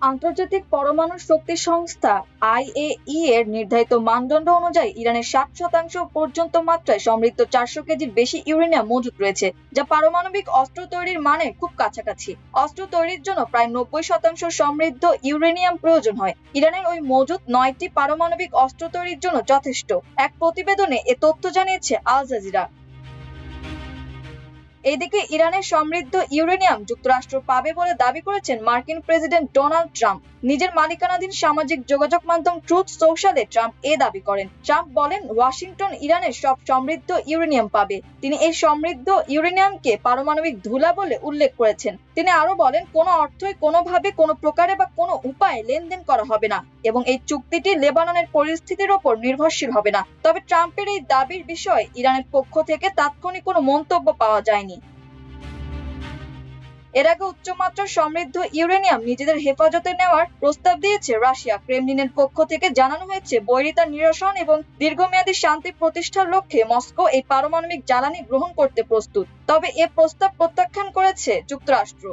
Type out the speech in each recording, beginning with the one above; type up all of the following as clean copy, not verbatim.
আন্তর্জাতিক পরমাণু শক্তি সংস্থা আইএই এর নির্ধারিত মানদণ্ড অনুযায়ী ইরানের 60% পর্যন্ত মাত্রায় সমৃদ্ধ 400 কেজির বেশি ইউরেনিয়াম মজুদ রয়েছে, যা পারমাণবিক অস্ত্র তৈরির মানের খুব কাছাকাছি। অস্ত্র তৈরির জন্য প্রায় 90% সমৃদ্ধ ইউরেনিয়াম প্রয়োজন হয়। ইরানের ওই মজুদ 9টি পারমাণবিক অস্ত্র তৈরির জন্য যথেষ্ট। এক প্রতিবেদনে এ তথ্য জানিয়েছে আল জাজিরা। এদিকে ইরানের সমৃদ্ধ ইউরেনিয়াম যুক্তরাষ্ট্র পাবে বলে দাবি করেছেন মার্কিন প্রেসিডেন্ট ডোনাল্ড ট্রাম্প। নিজের মালিকানাধীন সামাজিক যোগাযোগ মাধ্যম ট্রুথ সোশ্যালে ট্রাম্প এ দাবি করেন। ট্রাম্প বলেন, ওয়াশিংটন ইরানের সব সমৃদ্ধ ইউরেনিয়াম পাবে। তিনি এই সমৃদ্ধ ইউরেনিয়ামকে পারমাণবিক ধুলা বলে উল্লেখ করেছেন। তিনি আরো বলেন, কোনো অর্থই কোনোভাবে কোনো প্রকারে বা কোনো উপায়ে লেনদেন করা হবে না এবং এই চুক্তিটি লেবাননের পরিস্থিতির ওপর নির্ভরশীল হবে না। তবে ট্রাম্পের এই দাবির বিষয়ে ইরানের পক্ষ থেকে তাৎক্ষণিক কোনো মন্তব্য পাওয়া যায়নি। এর আগে উচ্চমাত্রার সমৃদ্ধ ইউরেনিয়াম নিজেদের হেফাজতে নেওয়ার প্রস্তাব দিয়েছে রাশিয়া। ক্রেমলিনের পক্ষ থেকে জানানো হয়েছে, বৈরিতা নিরসন এবং দীর্ঘমেয়াদী শান্তি প্রতিষ্ঠার লক্ষ্যে মস্কো এই পারমাণবিক জ্বালানি গ্রহণ করতে প্রস্তুত। তবে এ প্রস্তাব প্রত্যাখ্যান করেছে যুক্তরাষ্ট্র।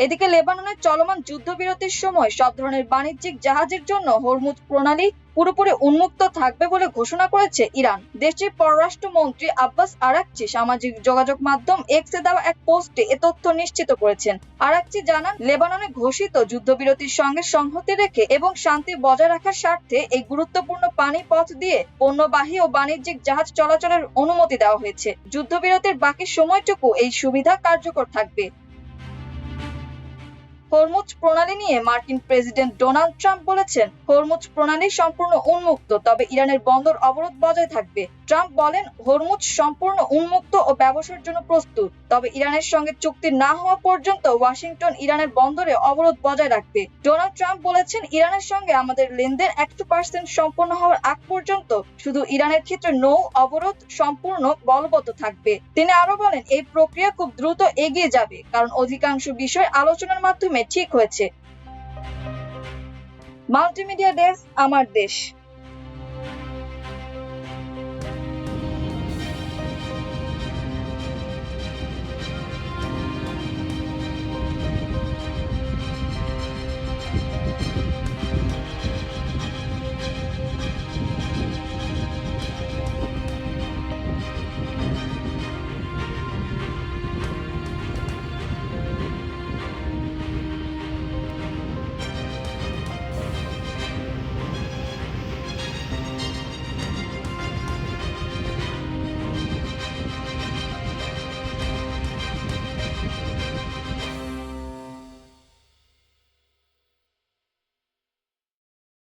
এদিকে লেবাননের চলমান যুদ্ধবিরতির সময় সব ধরনের বাণিজ্যিক জাহাজের জন্য হরমুজ প্রণালী পুরোপুরি উন্মুক্ত থাকবে বলে ঘোষণা করেছে ইরান। দেশটির পররাষ্ট্রমন্ত্রী আব্বাস আরাকচি সামাজিক যোগাযোগ মাধ্যম এক্সে দেওয়া এক পোস্টে এ তথ্য নিশ্চিত করেছেন। আরাকচি জানান, লেবাননে ঘোষিত যুদ্ধবিরতির সঙ্গে সংহতি রেখে এবং শান্তি বজায় রাখার স্বার্থে এই গুরুত্বপূর্ণ পানি পথ দিয়ে পণ্যবাহী ও বাণিজ্যিক জাহাজ চলাচলের অনুমতি দেওয়া হয়েছে। যুদ্ধবিরতির বাকি সময়টুকু এই সুবিধা কার্যকর থাকবে। হরমুজ প্রণালী নিয়ে মার্কিন প্রেসিডেন্ট ডোনাল্ড ট্রাম্প বলেছেন, হরমুজ প্রণালী সম্পূর্ণ উন্মুক্ত, তবে ইরানের বন্দর অবরোধ বজায় থাকবে। ট্রাম্প বলেন, হরমুজ সম্পূর্ণ উন্মুক্ত ও ব্যবসার জন্য প্রস্তুত, তবে ইরানের সঙ্গে চুক্তি না হওয়া পর্যন্ত ওয়াশিংটন ইরানের বন্দরে অবরোধ বজায় রাখবে। ডোনাল্ড ট্রাম্প বলেছেন, ইরানের সঙ্গে আমাদের লেনদেন 100% সম্পন্ন হওয়ার আগ পর্যন্ত শুধু ইরানের ক্ষেত্রে নৌ অবরোধ সম্পূর্ণ বলবৎ থাকবে। তিনি আরো বলেন, এই প্রক্রিয়া খুব দ্রুত এগিয়ে যাবে, কারণ অধিকাংশ বিষয় আলোচনার মাধ্যমে ঠিক হয়েছে। মাল্টিমিডিয়া ডেস্ক, আমার দেশ।